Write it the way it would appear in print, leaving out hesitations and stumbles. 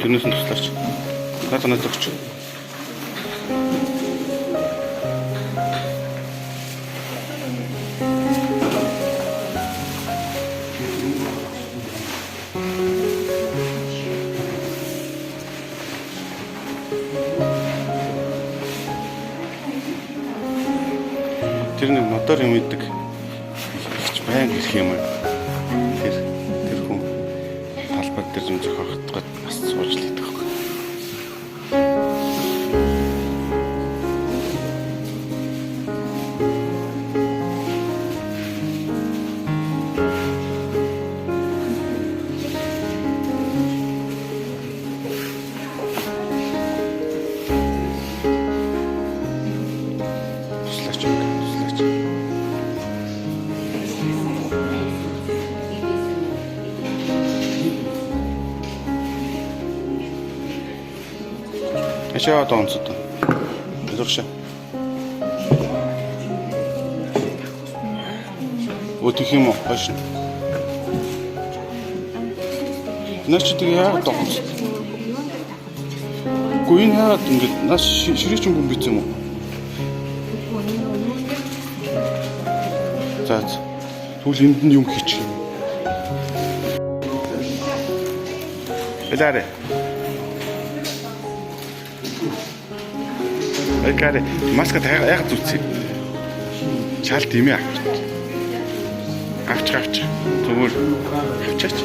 тэрнээс нь туслаач. Надад зөвч. Тэр нэг мотор юм идэг ихч баян ирэх юм аа. Тэр хүн талбай дээр юм зохиогдоход бас сууж л идэх байхгүй. Ачаа доонцод. Илэршээ. Өтөх юм уу? Хашин. Наач тийм яа доонцод. Гүн яагаад ингэж наас ширээч юм бий юм уу? За. Түл энд нь юм хийчих. Эларэ. Айкарэ маска яг зүтсэй. Чаалт юм яа. Авч. Зүгээр авчаач.